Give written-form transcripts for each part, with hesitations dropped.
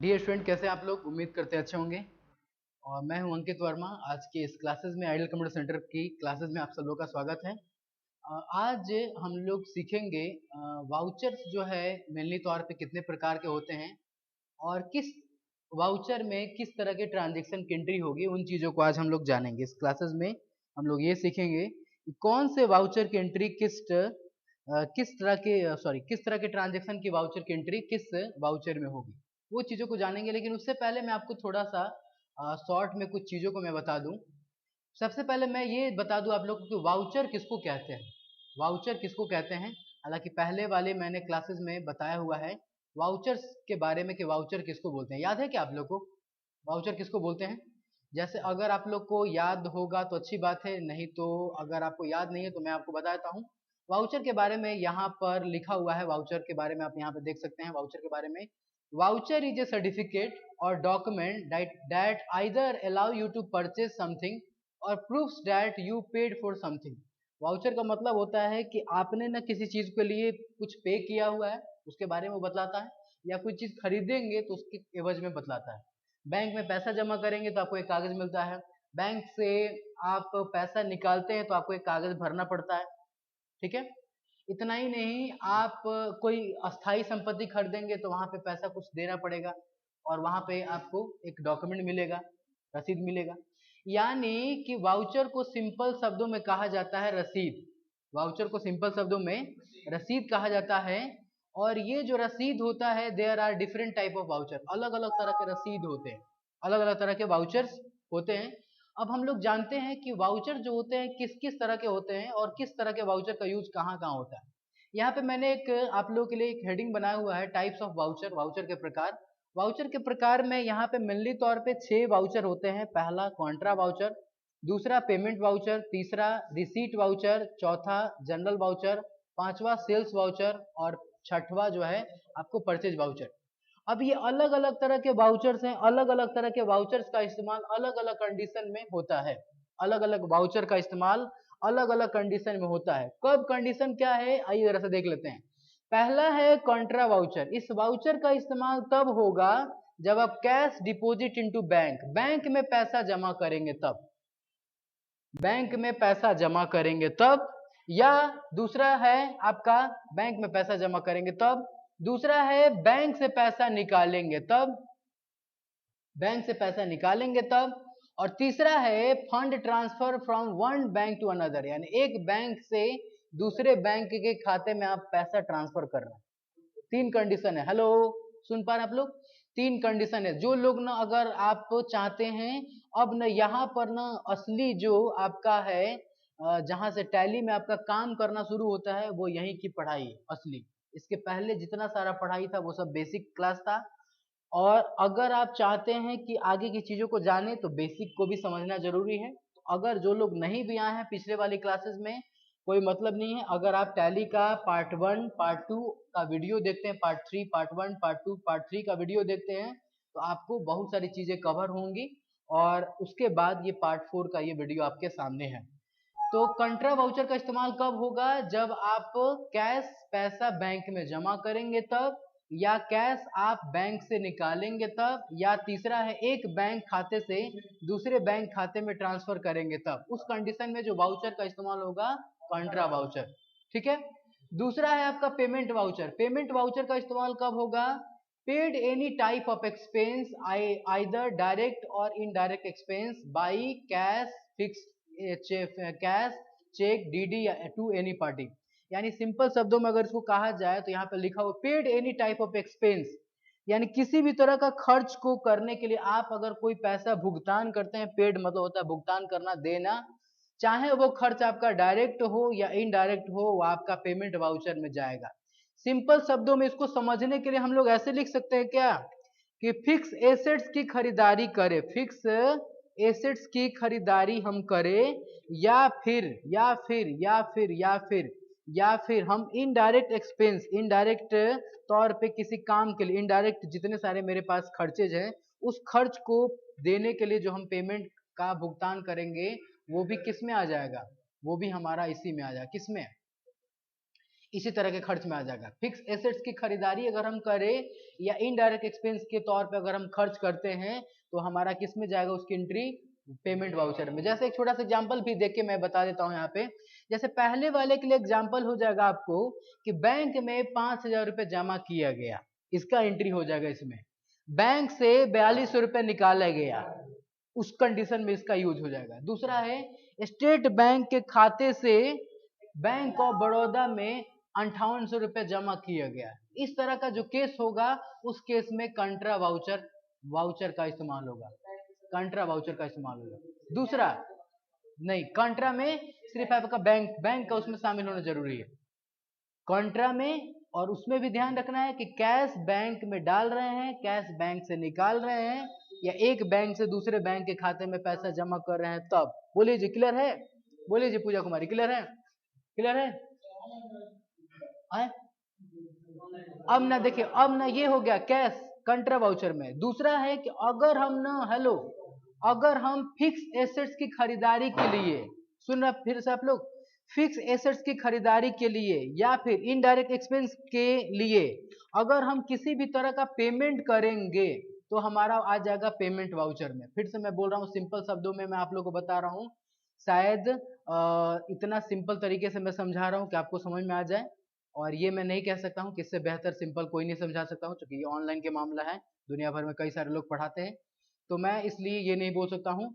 Dear student, कैसे आप लोग? उम्मीद करते हैं अच्छे होंगे। और मैं हूं अंकित वर्मा। आज के इस क्लासेस में आइडियल कंप्यूटर सेंटर की क्लासेस में आप सब लोग का स्वागत है। आज हम लोग सीखेंगे वाउचर्स जो है मेनली तौर पे कितने प्रकार के होते हैं और किस वाउचर में किस तरह के ट्रांजैक्शन की एंट्री होगी, उन चीज़ों को आज हम लोग जानेंगे। इस क्लासेस में हम लोग ये सीखेंगे कि कौन से वाउचर की एंट्री किस तरह के ट्रांजैक्शन की वाउचर की एंट्री किस वाउचर में होगी, वो चीज़ों को जानेंगे। लेकिन उससे पहले मैं आपको थोड़ा सा शॉर्ट में कुछ चीज़ों को मैं बता दूं। सबसे पहले मैं ये बता दूं आप लोग को कि वाउचर किसको कहते हैं। वाउचर किसको कहते हैं? हालांकि पहले वाले मैंने क्लासेस में बताया हुआ है वाउचर्स के बारे में कि वाउचर किसको बोलते हैं। याद है क्या आप लोग को वाउचर किसको बोलते हैं? जैसे अगर आप लोग को याद होगा तो अच्छी बात है, नहीं तो अगर आपको याद नहीं है तो मैं आपको बताता हूँ वाउचर के बारे में। यहाँ पर लिखा हुआ है वाउचर के बारे में, आप यहाँ पे देख सकते हैं वाउचर के बारे में। वाउचर इज ए सर्टिफिकेट और document that either allow you to purchase something और proofs that you paid for something. Voucher का मतलब होता है कि आपने ना किसी चीज के लिए कुछ पे किया हुआ है, उसके बारे में वो बतलाता है, या कोई चीज खरीदेंगे तो उसके एवज में बतलाता है। बैंक में पैसा जमा करेंगे तो आपको एक कागज मिलता है। बैंक से आप पैसा निकालते हैं तो आपको एक कागज भरना पड़ता है। ठीक है। इतना ही नहीं, आप कोई अस्थाई संपत्ति खरीदेंगे तो वहां पे पैसा कुछ देना पड़ेगा और वहां पे आपको एक डॉक्यूमेंट मिलेगा, रसीद मिलेगा। यानी कि वाउचर को सिंपल शब्दों में कहा जाता है रसीद। वाउचर को सिंपल शब्दों में रसीद कहा जाता है। और ये जो रसीद होता है, there are different type of voucher, अलग अलग तरह के रसीद होते हैं, अलग अलग तरह के वाउचर्स होते हैं। अब हम लोग जानते हैं कि वाउचर जो होते हैं किस किस तरह के होते हैं और किस तरह के वाउचर का यूज कहाँ कहाँ होता है। यहाँ पे मैंने एक आप लोगों के लिए एक हेडिंग बनाया हुआ है, टाइप्स ऑफ वाउचर, वाउचर के प्रकार। वाउचर के प्रकार में यहाँ पे मेनली तौर पे 6 वाउचर होते हैं। पहला कॉन्ट्रा वाउचर, दूसरा पेमेंट वाउचर, तीसरा रिसीट वाउचर, चौथा जनरल वाउचर, पांचवा सेल्स वाउचर और छठवा जो है आपको परचेज वाउचर। अब ये अलग अलग तरह के वाउचर्स हैं। अलग अलग तरह के वाउचर्स का इस्तेमाल अलग अलग कंडीशन में होता है। अलग अलग वाउचर का इस्तेमाल अलग अलग कंडीशन में होता है। कब कंडीशन क्या है, आइए जरा से देख लेते हैं। पहला है कॉन्ट्रा वाउचर। इस वाउचर का इस्तेमाल तब होगा जब आप cash deposit into bank, bank में पैसा जमा करेंगे तब, बैंक में पैसा जमा करेंगे तब। या दूसरा है आपका बैंक में पैसा जमा करेंगे तब, दूसरा है बैंक से पैसा निकालेंगे तब, बैंक से पैसा निकालेंगे तब, और तीसरा है fund transfer from one bank to another, यानी एक बैंक से दूसरे बैंक के खाते में आप पैसा ट्रांसफर कर रहे हैं। तीन कंडीशन है। हेलो, सुन पा रहे हैं आप लोग? तीन कंडीशन है। जो लोग ना, अगर आप चाहते हैं, अब ना यहाँ पर ना असली जो आपका है जहां से टैली में आपका काम करना शुरू होता है, वो यहीं की पढ़ाई है असली। इसके पहले जितना सारा पढ़ाई था वो सब बेसिक क्लास था। और अगर आप चाहते हैं कि आगे की चीजों को जाने तो बेसिक को भी समझना जरूरी है। तो अगर जो लोग नहीं भी आए हैं पिछले वाली क्लासेस में, कोई मतलब नहीं है। अगर आप टैली का पार्ट 1 पार्ट 2 का वीडियो देखते हैं, पार्ट 3 पार्ट 1 पार्ट 2 पार्ट 3 का वीडियो देखते हैं, तो आपको बहुत सारी चीजें कवर होंगी। और उसके बाद ये पार्ट 4 का ये वीडियो आपके सामने है। तो कंट्रा वाउचर का इस्तेमाल कब होगा? जब आप कैश पैसा बैंक में जमा करेंगे तब, या कैश आप बैंक से निकालेंगे तब, या तीसरा है एक बैंक खाते से दूसरे बैंक खाते में ट्रांसफर करेंगे तब। उस कंडीशन में जो वाउचर का इस्तेमाल होगा कंट्रा वाउचर। ठीक है। दूसरा है आपका पेमेंट वाउचर। पेमेंट वाउचर का इस्तेमाल कब होगा? Paid any type of expense, either direct और indirect expense by cash, fix cash, cheque, DD या टू एनी पार्टी। यानी सिंपल शब्दों में अगर इसको कहा जाए तो यहाँ पे लिखा हुआ paid any type of expense, यानी किसी भी तरह का खर्च को करने के लिए आप अगर कोई पैसा भुगतान करते हैं, पेड मतलब होता है भुगतान करना, देना, चाहे वो खर्च आपका डायरेक्ट हो या इनडायरेक्ट हो, वो आपका पेमेंट वाउचर में जाएगा। सिंपल शब्दों में इसको समझने के लिए हम लोग ऐसे लिख सकते हैं क्या, कि फिक्स एसेट्स की खरीदारी करें, फिक्स एसेट्स की खरीदारी हम करें, या फिर हम इनडायरेक्ट एक्सपेंस, इनडायरेक्ट तौर पे किसी काम के लिए, इनडायरेक्ट जितने सारे मेरे पास खर्चेज हैं, उस खर्च को देने के लिए जो हम पेमेंट का भुगतान करेंगे, वो भी किस में आ जाएगा? वो भी हमारा इसी में आ जाएगा। किस में? इसी तरह के खर्च में आ जाएगा। फिक्स एसेट्स की खरीदारी अगर हम करें या इनडायरेक्ट एक्सपेंस के तौर पे अगर हम खर्च करते हैं तो हमारा किस में जाएगा उसकी एंट्री, पेमेंट वाउचर में। जैसे एक छोटा सा एग्जांपल भी देख के मैं बता देता हूँ यहाँ पे। जैसे पहले वाले के लिए एग्जांपल हो जाएगा आपको कि बैंक में 5,000 रुपये जमा किया गया, इसका एंट्री हो जाएगा इसमें। बैंक से 4200 रुपये निकाला गया, उस कंडीशन में इसका यूज हो जाएगा। दूसरा है स्टेट बैंक के खाते से बैंक ऑफ बड़ौदा में 5800 रुपये जमा किया गया। इस तरह का जो केस होगा उस केस में कंट्रा वाउचर का इस्तेमाल होगा, कंट्रा वाउचर का इस्तेमाल होगा। दूसरा नहीं, कंट्रा में सिर्फ आपका बैंक का उसमें शामिल होना जरूरी है कंट्रा में। और उसमें भी ध्यान रखना है कि कैश बैंक में डाल रहे हैं, कैश बैंक से निकाल रहे हैं, या एक बैंक से दूसरे बैंक के खाते में पैसा जमा कर रहे हैं तब। बोलिए जी, क्लियर है? बोलिए जी पूजा कुमारी, क्लियर है? क्लियर है? अब ना देखिए, अब ना ये हो गया कैश कंट्रा वाउचर में। दूसरा है कि अगर हम ना अगर हम फिक्स एसेट्स की खरीदारी के लिए, सुन रहे फिर से आप लोग, फिक्स एसेट्स की खरीदारी के लिए या फिर इनडायरेक्ट एक्सपेंस के लिए अगर हम किसी भी तरह का पेमेंट करेंगे तो हमारा आ जाएगा पेमेंट वाउचर में। फिर से मैं बोल रहा हूँ, सिंपल शब्दों में मैं आप लोगों को बता रहा हूँ, शायद इतना सिंपल तरीके से मैं समझा रहा हूँ कि आपको समझ में आ जाए। और ये मैं नहीं कह सकता हूँ कि इससे बेहतर सिंपल कोई नहीं समझा सकता हूँ, क्योंकि ये ऑनलाइन के मामला है, दुनिया भर में कई सारे लोग पढ़ाते हैं, तो मैं इसलिए ये नहीं बोल सकता हूँ।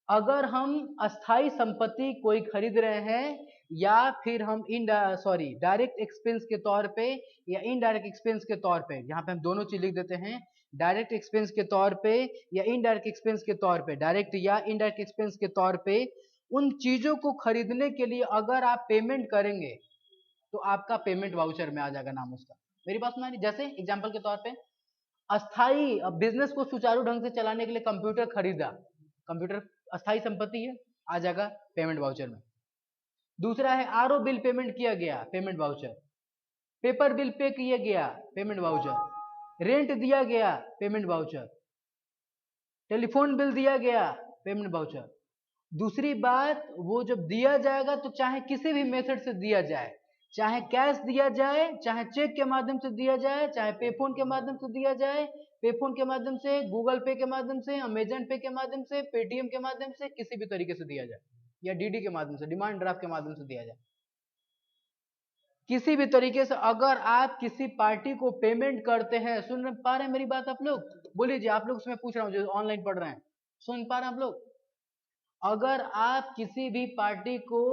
अगर हम अस्थाई संपत्ति कोई खरीद रहे हैं या फिर हम डायरेक्ट एक्सपेंस के तौर पे या इनडायरेक्ट एक्सपेंस के तौर पे, यहाँ पे हम दोनों चीज लिख देते हैं, डायरेक्ट एक्सपेंस के तौर पे या इनडायरेक्ट एक्सपेंस के तौर पे, डायरेक्ट या इनडायरेक्ट एक्सपेंस के तौर पे उन चीजों को खरीदने के लिए अगर आप पेमेंट करेंगे तो आपका पेमेंट वाउचर में आ जाएगा नाम उसका। मेरी बात सुना? जैसे एग्जांपल के तौर पे अस्थाई बिजनेस को सुचारू ढंग से चलाने के लिए कंप्यूटर खरीदा, कंप्यूटर अस्थाई संपत्ति है, आ जाएगा पेमेंट वाउचर में। दूसरा है आरओ बिल पेमेंट किया गया, payment voucher. Paper bill pay किया गया, पेमेंट वाउचर। रेंट दिया गया, पेमेंट वाउचर। टेलीफोन बिल दिया गया, पेमेंट वाउचर। दूसरी बात, वो जब दिया जाएगा तो चाहे किसी भी मेथड से दिया जाए, चाहे कैश दिया जाए, चाहे चेक के माध्यम से दिया जाए, चाहे पे फोन के माध्यम से दिया जाए, पे फोन के माध्यम से, गूगल पे के माध्यम से, अमेजन पे के माध्यम से, पेटीएम के माध्यम से, किसी भी तरीके से दिया जाए, या डीडी के माध्यम से, डिमांड ड्राफ्ट के माध्यम से दिया जाए, किसी भी तरीके से अगर आप किसी पार्टी को पेमेंट करते हैं, सुन पा रहे हैं मेरी बात आप लोग? बोलिए जी, आप लोग से मैं पूछ रहा हूँ जो ऑनलाइन पढ़ रहे हैं, सुन पा रहे हैं आप लोग? अगर आप किसी भी पार्टी को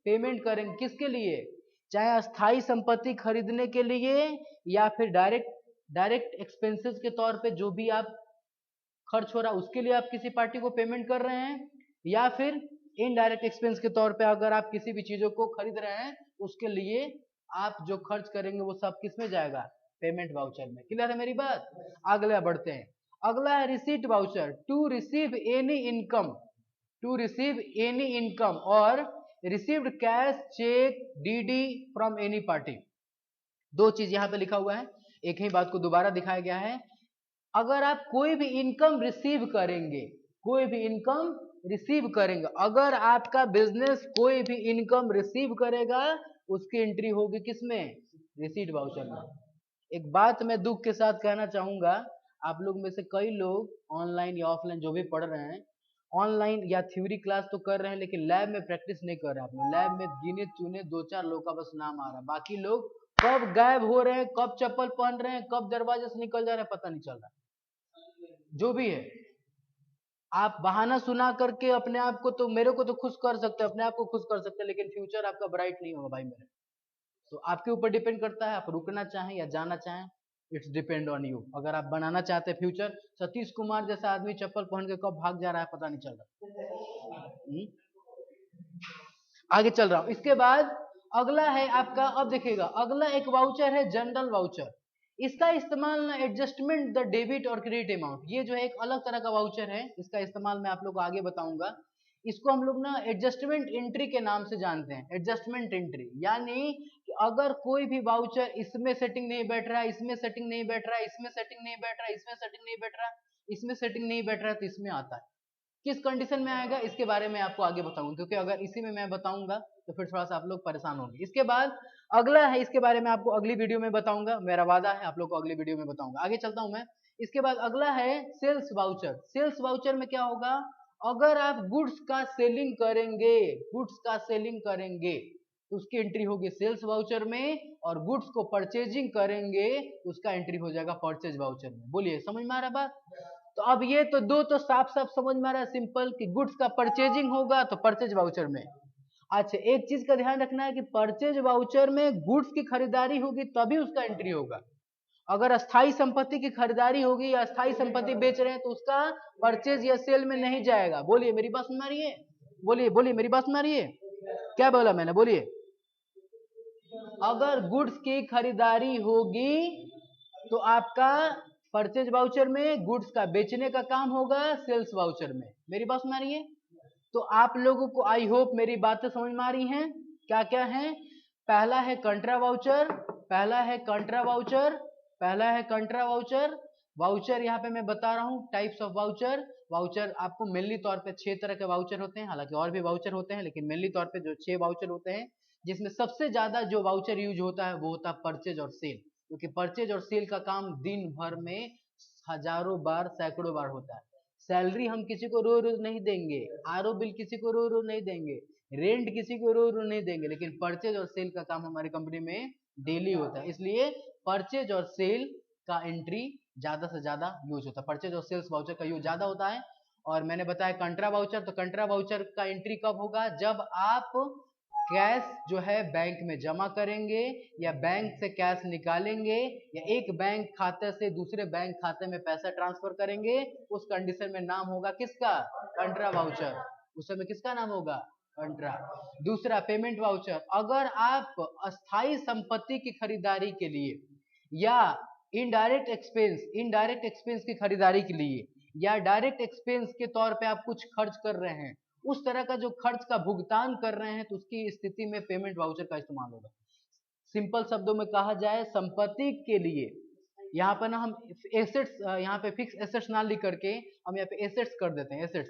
पेमेंट करेंगे, किसके लिए, चाहे अस्थाई संपत्ति खरीदने के लिए या फिर डायरेक्ट एक्सपेंसेस के तौर पे जो भी आप खर्च हो रहा है उसके लिए आप किसी पार्टी को पेमेंट कर रहे हैं, या फिर इनडायरेक्ट एक्सपेंस के तौर पे अगर आप किसी भी चीजों को खरीद रहे हैं उसके लिए आप जो खर्च करेंगे वो सब किस में जाएगा, पेमेंट वाउचर में। क्लियर है मेरी बात? अगला बढ़ते हैं, अगला है receipt voucher. To receive any income और received cash, cheque, DD from any party. दो चीज यहां पे लिखा हुआ है, एक ही बात को दोबारा दिखाया गया है। अगर आप कोई भी इनकम रिसीव करेंगे, कोई भी इनकम रिसीव करेंगे, अगर आपका बिजनेस कोई भी इनकम रिसीव करेगा उसकी एंट्री होगी किसमें, रिसीट वाउचर में। एक बात मैं दुख के साथ कहना चाहूंगा, आप लोग में से कई लोग ऑनलाइन या ऑफलाइन जो भी पढ़ रहे हैं, ऑनलाइन या थ्योरी क्लास तो कर रहे हैं लेकिन लैब में प्रैक्टिस नहीं कर रहे हैं। अपने लैब में गिने चुने 2-4 लोग का बस नाम आ रहा है, बाकी लोग कब गायब हो रहे हैं, कब चप्पल पहन रहे हैं, कब दरवाजे से निकल जा रहे हैं, पता नहीं चल रहा। जो भी है, आप बहाना सुना करके अपने आप को, तो मेरे को तो खुश कर सकते हैं, अपने आप को खुश कर सकते हैं, लेकिन फ्यूचर आपका ब्राइट नहीं होगा भाई मेरे। तो आपके ऊपर डिपेंड करता है, आप रुकना चाहें या जाना चाहें, इट्स डिपेंड ऑन यू। अगर आप बनाना चाहते हैं फ्यूचर, सतीश कुमार जैसा आदमी चप्पल पहन के कब भाग जा रहा है पता नहीं चल रहा। आगे चल रहा हूं। इसके बाद अगला है आपका, अब देखिएगा अगला एक वाउचर है जनरल वाउचर। इसका इस्तेमाल ना एडजस्टमेंट द डेबिट और क्रेडिट अमाउंट, ये जो है एक अलग तरह का वाउचर है, इसका इस्तेमाल मैं आप लोग को आगे बताऊंगा। इसको हम लोग ना एडजस्टमेंट एंट्री के नाम से जानते हैं, एडजस्टमेंट एंट्री, यानी कि अगर कोई भी वाउचर इसमें सेटिंग नहीं बैठ रहा है, इसमें सेटिंग नहीं बैठ रहा है, इसमें सेटिंग नहीं बैठ रहा है, इसमें सेटिंग नहीं बैठ रहा है, इसमें सेटिंग नहीं बैठ रहा है, तो इसमें आता है। किस कंडीशन में आएगा इसके बारे में आपको आगे बताऊंगा, क्योंकि अगर इसी में मैं बताऊंगा तो फिर थोड़ा सा आप लोग परेशान होंगे। इसके बाद अगला है, इसके बारे में आपको अगली वीडियो में बताऊंगा, मेरा वादा है आप लोग को अगली वीडियो में बताऊंगा। आगे चलता हूं मैं। इसके बाद अगला है सेल्स वाउचर। सेल्स वाउचर में क्या होगा, अगर आप गुड्स का सेलिंग करेंगे, गुड्स का सेलिंग करेंगे तो उसकी एंट्री होगी सेल्स वाउचर में, और गुड्स को परचेजिंग करेंगे उसका एंट्री हो जाएगा परचेज वाउचर में। बोलिए समझ में आ रहा बात? तो अब ये तो दो तो साफ साफ समझ में आ रहा है, सिंपल, कि गुड्स का परचेजिंग होगा तो परचेज वाउचर में। अच्छा, एक चीज का ध्यान रखना है कि परचेज वाउचर में गुड्स की खरीदारी होगी तभी उसका एंट्री होगा। अगर अस्थाई संपत्ति की खरीदारी होगी या अस्थाई संपत्ति बेच रहे हैं तो उसका परचेज या सेल में नहीं जाएगा। बोलिए मेरी बात सुन रही है? बोलिए बोलिए मेरी बात सुन रही है? क्या बोला मैंने? बोलिए। अगर गुड्स की खरीदारी होगी तो आपका परचेज वाउचर में, गुड्स का बेचने का काम होगा सेल्स वाउचर में। मेरी बात सुन रही है? तो आप लोगों को आई होप मेरी बातें समझ में आ रही हैं। क्या क्या है? पहला है कंट्रा वाउचर, पहला है कंट्रा वाउचर, पहला है कंट्रा वाउचर। वाउचर यहाँ पे मैं बता रहा हूँ टाइप्स ऑफ वाउचर। वाउचर आपको मेनली तौर पे 6 तरह के वाउचर होते हैं, हालांकि और भी वाउचर होते हैं, लेकिन मेनली तौर पे जो 6 वाउचर होते हैं, जिसमें सबसे ज्यादा जो वाउचर यूज होता है वो होता है परचेज और सेल। क्योंकि परचेज और सेल का काम दिन भर में हजारों बार, सैकड़ों बार होता है। सैलरी हम किसी को रोज रोज नहीं देंगे, आरओ बिल किसी को रोज रोज नहीं देंगे, रेंट किसी को रोज रोज नहीं देंगे, लेकिन परचेज और सेल का काम हमारी कंपनी में डेली होता है। इसलिए परचेज और सेल का एंट्री ज्यादा से ज्यादा यूज होता है, परचेज और सेल्स वाउचर का यूज ज्यादा होता है। और मैंने बताया कंट्रा वाउचर, तो कंट्रा वाउचर का एंट्री कब होगा, जब आप कैश जो है बैंक में जमा करेंगे या बैंक से कैश निकालेंगे या एक बैंक खाते से दूसरे बैंक खाते में पैसा ट्रांसफर करेंगे, उस कंडीशन में नाम होगा किसका, कंट्रा वाउचर। उस समय किसका नाम होगा, कंट्रा। दूसरा पेमेंट वाउचर, अगर आप अस्थाई संपत्ति की खरीदारी के लिए या इनडायरेक्ट एक्सपेंस की खरीदारी के लिए या डायरेक्ट एक्सपेंस के तौर पे आप कुछ खर्च कर रहे हैं, उस तरह का जो खर्च का भुगतान कर रहे हैं, तो उसकी स्थिति में पेमेंट वाउचर का इस्तेमाल होगा। सिंपल शब्दों में कहा जाए, संपत्ति के लिए, यहाँ पर ना हम एसेट्स, यहाँ पे फिक्स एसेट्स ना लिख करके हम यहाँ पे एसेट्स कर देते हैं।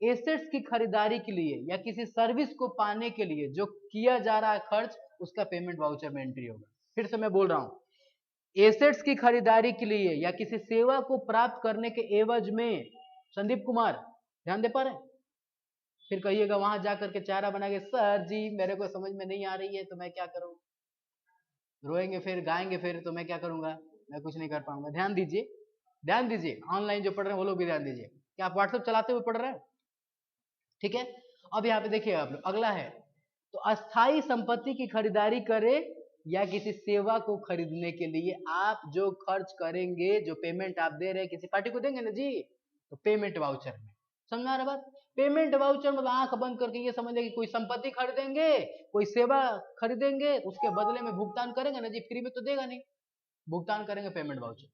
एसेट्स की खरीदारी के लिए या किसी सर्विस को पाने के लिए जो किया जा रहा है खर्च, उसका पेमेंट वाउचर में एंट्री होगा। फिर से मैं बोल रहा हूँ, एसेट्स की खरीदारी के लिए या किसी सेवा को प्राप्त करने के एवज में, संदीप कुमार ध्यान दे पा रहे हैं? फिर कहिएगा वहां जाकर के चारा बना के, सर जी मेरे को समझ में नहीं आ रही है तो मैं क्या करूं, रोएंगे फिर गाएंगे फिर तो मैं क्या करूंगा, मैं कुछ नहीं कर पाऊंगा। ध्यान दीजिए, ध्यान दीजिए, ऑनलाइन जो पढ़ रहे हैं वो लोग भी ध्यान दीजिए। क्या आप व्हाट्सएप चलाते हुए पढ़ रहे हैं? ठीक है। अब यहाँ पे देखिए आप लोग, अगला है, तो अस्थाई संपत्ति की खरीदारी करें या किसी सेवा को खरीदने के लिए आप जो खर्च करेंगे, जो पेमेंट आप दे रहे हैं किसी पार्टी को देंगे ना जी, तो पेमेंट वाउचर में। समझ आ रहा बात? पेमेंट वाउचर मतलब आंख बंद करके ये समझ कि कोई संपत्ति खरीदेंगे, कोई सेवा खरीदेंगे, उसके बदले में भुगतान करेंगे ना जी, फ्री में तो देगा नहीं, भुगतान करेंगे पेमेंट वाउचर।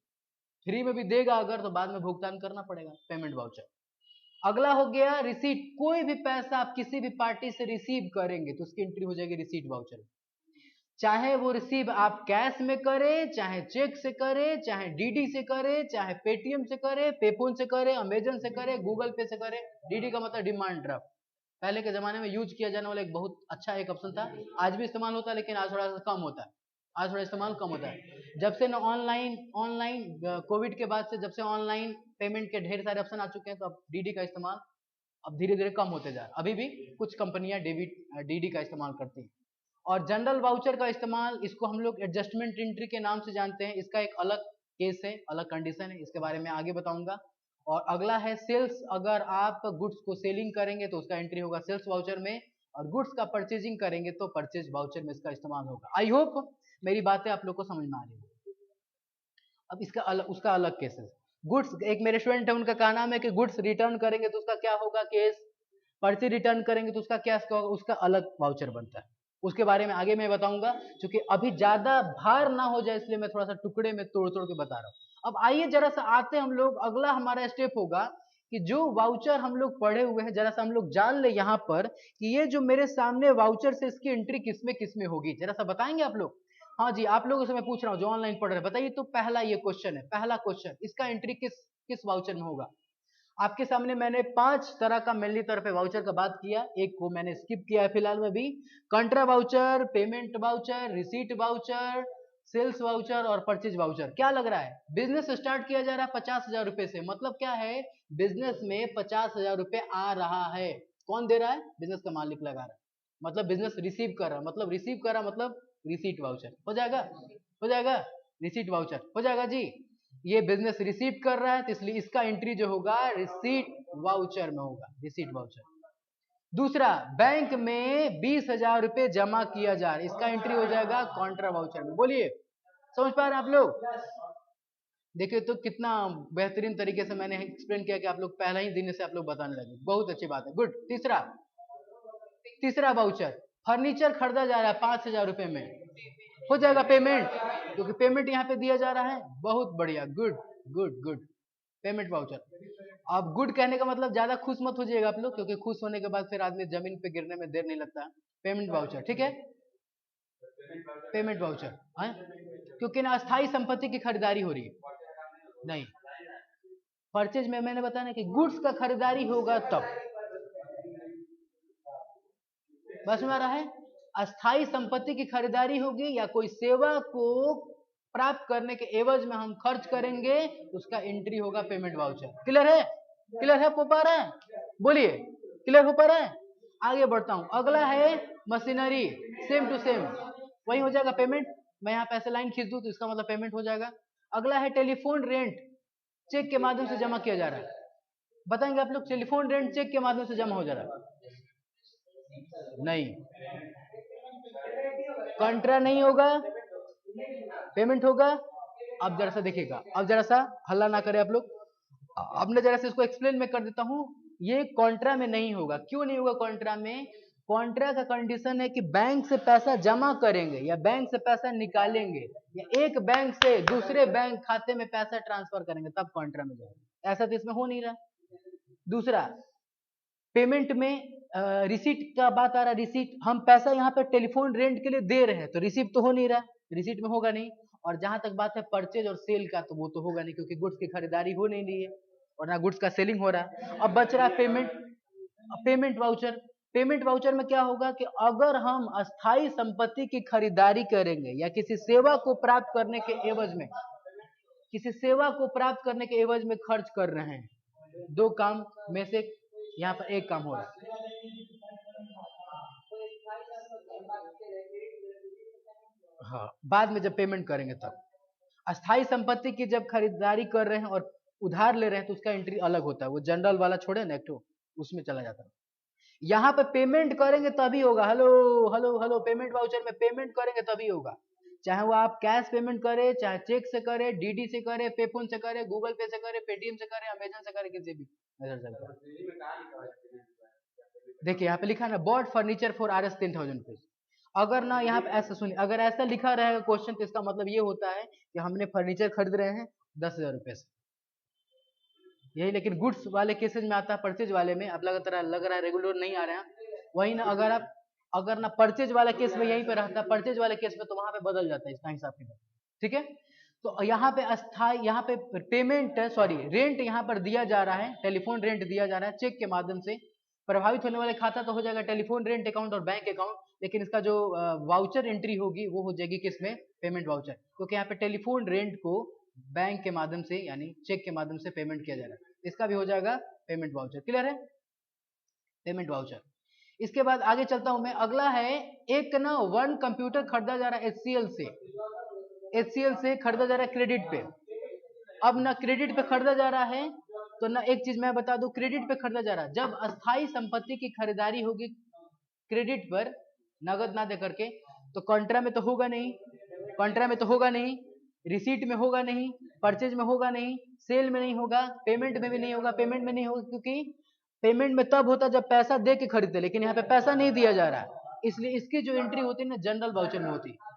फ्री में भी देगा अगर तो बाद में भुगतान करना पड़ेगा, पेमेंट वाउचर। अगला हो गया रिसीट, कोई भी पैसा आप किसी भी पार्टी से रिसीव करेंगे तो उसकी एंट्री हो जाएगी रिसीट वाउचर। चाहे वो रिसीव आप कैश में करें, चाहे चेक से करें, चाहे डीडी से करें, चाहे पेटीएम से करें, पेफोन से करें, अमेजन से करें, गूगल पे से करें। डीडी का मतलब डिमांड ड्राफ्ट, पहले के जमाने में यूज किया जाने वाला एक बहुत अच्छा एक ऑप्शन था, आज भी इस्तेमाल होता है लेकिन आज थोड़ा सा कम होता है, आज थोड़ा इस्तेमाल कम होता है। जब से ना ऑनलाइन ऑनलाइन कोविड के बाद से जब से ऑनलाइन पेमेंट के ढेर सारे ऑप्शन आ चुके हैं, तो अब डीडी का इस्तेमाल अब धीरे धीरे कम होते जा रहा है। अभी भी कुछ कंपनियां डीडी का इस्तेमाल करती हैं। और जनरल वाउचर का इस्तेमाल, इसको हम लोग एडजस्टमेंट एंट्री के नाम से जानते हैं, इसका एक अलग केस है, अलग कंडीशन है, इसके बारे में आगे बताऊंगा। और अगला है सेल्स, अगर आप गुड्स को सेलिंग करेंगे तो उसका एंट्री होगा सेल्स वाउचर में, और गुड्स का परचेजिंग करेंगे तो परचेज वाउचर में इसका इस्तेमाल होगा। आई होप मेरी बातें आप लोग को समझ में आ रही है। अब इसका अलग, उसका अलग केस है। गुड्स, एक मेरे स्टूडेंट है, उनका कहना है कि गुड्स रिटर्न करेंगे तो उसका क्या होगा केस, पर्ची रिटर्न करेंगे तो उसका क्या होगा, उसका अलग वाउचर बनता है। उसके बारे में आगे मैं बताऊंगा, क्योंकि अभी ज्यादा भार ना हो जाए इसलिए मैं थोड़ा सा टुकड़े में तोड़ तोड़ के बता रहा हूं। अब आइए जरा सा आते हम लोग, अगला हमारा स्टेप होगा कि जो वाउचर हम लोग पढ़े हुए हैं जरा सा हम लोग जान ले यहाँ पर कि ये जो मेरे सामने वाउचर से इसकी एंट्री किसमें किसमें होगी, जरा सा बताएंगे आप लोग? हाँ जी, आप लोगों से मैं पूछ रहा हूँ जो ऑनलाइन पढ़ रहे हैं, बताइए। तो पहला ये क्वेश्चन है, पहला क्वेश्चन, इसका एंट्री किस किस वाउचर में होगा? आपके सामने मैंने 5 तरह का मेनली तौर पे वाउचर का बात किया, एक को मैंने स्किप किया है फिलहाल में भी। Contra voucher, payment voucher, receipt voucher, sales voucher और परचेज वाउचर। क्या लग रहा है? बिजनेस स्टार्ट किया जा रहा है 50,000 रुपए से, मतलब क्या है, बिजनेस में 50,000 रुपए आ रहा है। कौन दे रहा है? बिजनेस का मालिक लगा रहा है, मतलब बिजनेस रिसीव कर रहा है, मतलब रिसीव कर रहा मतलब रिसीट वाउचर हो जाएगा, हो जाएगा, रिसीट वाउचर हो जाएगा जी। ये बिजनेस रिसीव कर रहा है तो इसलिए इसका एंट्री जो होगा रिसीट वाउचर में होगा, रिसीट वाउचर। दूसरा, बैंक में 20,000 रुपए जमा किया जा रहा है, इसका एंट्री हो जाएगा कॉन्ट्रा वाउचर में। बोलिए, समझ पा रहे हैं आप लोग? देखिए तो कितना बेहतरीन तरीके से मैंने एक्सप्लेन किया कि आप लोग पहला ही दिन से आप लोग बताने लगे, बहुत अच्छी बात है, गुड। तीसरा, तीसरा वाउचर, फर्नीचर खरीदा जा रहा है 5,000 रुपए में, हो जाएगा पेमेंट, क्योंकि पेमेंट यहाँ पे दिया जा रहा है। बहुत बढ़िया, good good good, payment voucher. अब गुड कहने का मतलब ज्यादा खुश मत हो जाइएगा आप लोग, क्योंकि खुश होने के बाद फिर आदमी जमीन पे गिरने में देर नहीं लगता। पेमेंट वाउचर, ठीक है, पेमेंट वाउचर है, क्योंकि ना अस्थाई संपत्ति की खरीदारी हो रही है। नहीं, परचेज में मैंने बताया ना कि गुड्स का खरीदारी होगा तब, बस में आ रहा है। अस्थाई संपत्ति की खरीदारी होगी या कोई सेवा को प्राप्त करने के एवज में हम खर्च करेंगे, उसका एंट्री होगा पेमेंट वाउचर। क्लियर है? क्लियर है, हो पा रहा है? बोलिए, क्लियर हो पा रहा है? आगे बढ़ता हूं, अगला है मशीनरी, सेम टू सेम वही हो जाएगा पेमेंट। मैं यहाँ पैसे लाइन खींच दूं तो इसका मतलब पेमेंट हो जाएगा। अगला है टेलीफोन रेंट, चेक के माध्यम से जमा किया जा रहा है। बताएंगे आप लोग, टेलीफोन रेंट चेक के माध्यम से जमा हो जा रहा है? नहीं, कंट्रा नहीं होगा, पेमेंट होगा। अब जरा सा देखिएगा, अब जरा सा हल्ला ना करें आप लोग, अब मैं जरा सा इसको एक्सप्लेन में कर देता हूं। ये कॉन्ट्रा में नहीं होगा। क्यों नहीं होगा कॉन्ट्रा में? कॉन्ट्रा का कंडीशन है कि बैंक से पैसा जमा करेंगे या बैंक से पैसा निकालेंगे या एक बैंक से दूसरे बैंक खाते में पैसा ट्रांसफर करेंगे, तब कॉन्ट्रा में जाएगा। ऐसा तो इसमें हो नहीं रहा। दूसरा, पेमेंट में रिसीट का बात आ रहा है। रिसीट, हम पैसा यहाँ पे टेलीफोन रेंट के लिए दे रहे हैं तो रिसीट तो हो नहीं रहा, रिसीट में होगा नहीं। और जहां तक बात है परचेज और सेल का, तो वो तो होगा नहीं, क्योंकि गुड्स की खरीदारी हो नहीं रही है और ना गुड्स का सेलिंग हो रहा है। अब बच रहा है payment, payment voucher. Payment voucher में क्या होगा कि अगर हम अस्थाई संपत्ति की खरीदारी करेंगे या किसी सेवा को प्राप्त करने के एवज में, किसी सेवा को प्राप्त करने के एवज में खर्च कर रहे हैं, दो काम में से यहाँ पर एक काम हो रहा है। हाँ, बाद में जब पेमेंट करेंगे तब। अस्थाई संपत्ति की जब खरीदारी कर रहे हैं और उधार ले रहे हैं तो उसका एंट्री अलग होता है, वो जनरल वाला छोड़े ना, एक तो उसमें चला जाता है। यहाँ पे पेमेंट करेंगे तभी होगा। Hello hello hello, payment voucher में पेमेंट करेंगे तभी होगा, चाहे वो आप कैश पेमेंट करें, चाहे चेक से करें, डीडी से करें, पेफोन से करें, गूगल पे से करें, पेटीएम से करें, अमेजन से करें, किसी भी मेथड से करें। देखिए यहाँ पे लिखा है ना, bought furniture for RS 10,000 rupees. अगर ना यहाँ पे ऐसा सुनिए, अगर ऐसा लिखा रहेगा क्वेश्चन तो इसका मतलब ये होता है कि हमने फर्नीचर खरीद रहे हैं 10,000 रुपए से, यही। लेकिन गुड्स वाले केसेज में आता है, परचेज वाले में अब लग रहा है रेगुलर नहीं आ रहे हैं। वही ना, अगर आप, अगर ना परचेज वाला केस में यहीं पे रहता है, परचेज वाले केस में तो वहां पे बदल जाता है इसका हिसाब किताब, ठीक है। तो यहाँ पे अस्थाई, यहाँ पे पेमेंट, सॉरी रेंट यहाँ पर दिया जा रहा है, टेलीफोन रेंट दिया जा रहा है चेक के माध्यम से। प्रभावित होने वाले खाता तो हो जाएगा टेलीफोन रेंट अकाउंट और बैंक अकाउंट, लेकिन इसका जो वाउचर एंट्री होगी वो हो जाएगी किसमें? पेमेंट वाउचर, क्योंकि यहाँ पे टेलीफोन रेंट को बैंक के माध्यम से यानी चेक के माध्यम से पेमेंट किया जा रहा है, इसका भी हो जाएगा पेमेंट वाउचर। क्लियर है? Payment voucher. इसके बाद आगे चलता हूं मैं, अगला है एक ना वन कंप्यूटर खरीदा जा रहा है HCL से, HCL से खरीदा जा रहा है क्रेडिट पे। अब ना क्रेडिट पे खरीदा जा रहा है तो ना, एक चीज मैं बता दूं, क्रेडिट पे खरीदा जा रहा है, जब अस्थाई संपत्ति की खरीदारी होगी क्रेडिट पर, नगद ना दे करके, तो कॉन्ट्रा में तो होगा नहीं, कॉन्ट्रा में तो होगा नहीं, रिसीट में होगा नहीं, परचेज में होगा नहीं, सेल में नहीं होगा, पेमेंट में भी नहीं होगा। पेमेंट में नहीं होगा क्योंकि पेमेंट में तब होता जब पैसा दे के खरीदते, लेकिन यहाँ पे पैसा नहीं दिया जा रहा है, इसलिए इसकी जो एंट्री होती है ना जनरल वाउचर में होती है।